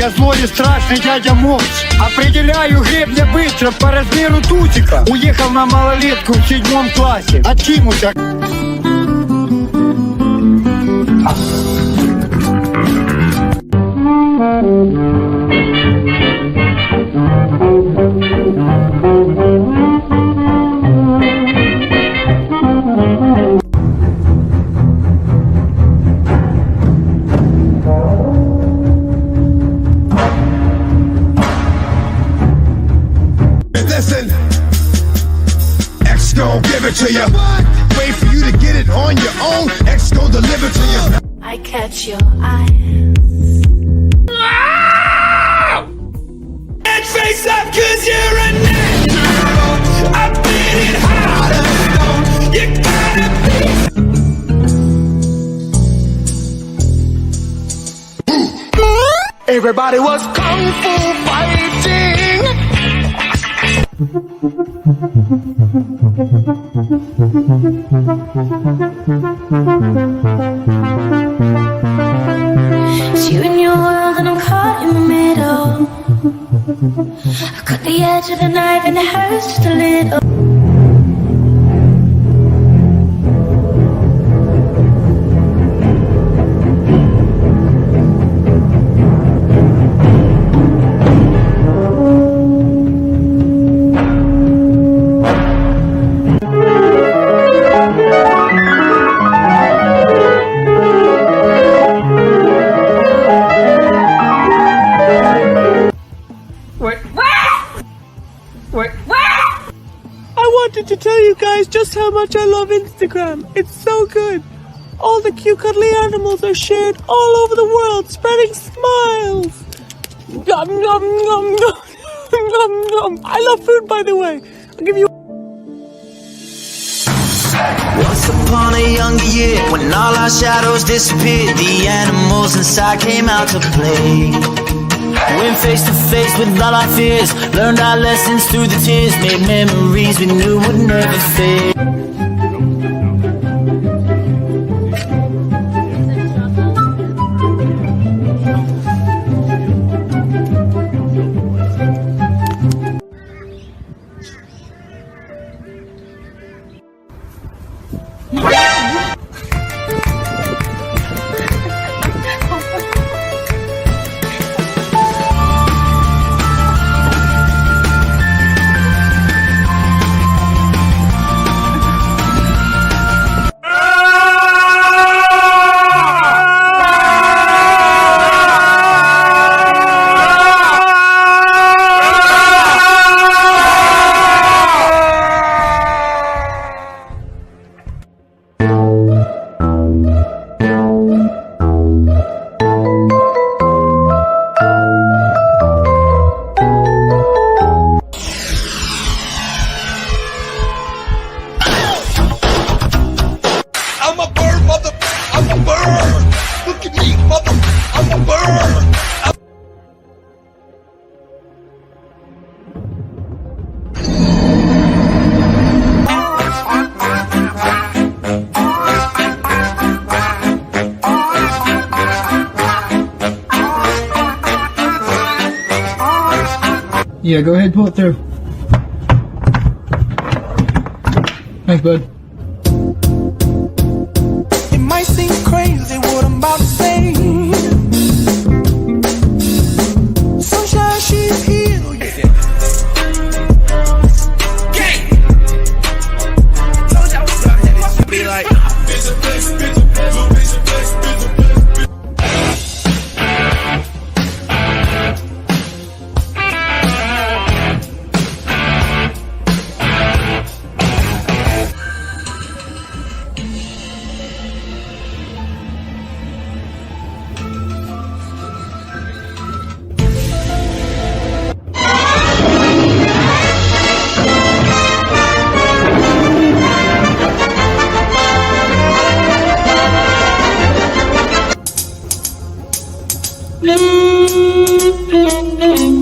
Я злой и страшный дядя Мопс. Определяю гребня быстро по размеру тусика. Уехал на малолетку в 7 классе. Откинулся. Listen, X gon' give it to you. Wait for you to get it on your own. X gon' deliver to you. I catch your eye. And face up, cause you're a natural. I beat it harder. You gotta be. Everybody was kung fu fighting. It's you and your world and I'm caught in the middle. I cut the edge of the knife and it hurts just a little. I wanted to tell you guys just how much I love Instagram. It's so good. All the cute cuddly animals are shared all over the world, spreading smiles. Nom, nom, nom, nom, nom, nom. I love food, by the way. I'll give you. Once upon a younger year, when all our shadows disappeared, the animals inside came out to play. Went face to face with all our fears, learned our lessons through the tears, made memories we knew would never fade. I'm a bird, mother. I'm a bird. Look at me, mother. I'm a bird. Yeah, go ahead, pull it through. Thanks, bud. It might seem crazy what I'm about to say. Sunshine, she's here. Oh, yeah. Gang. Told y'all what's up, this should be like. Blue, blue, blue.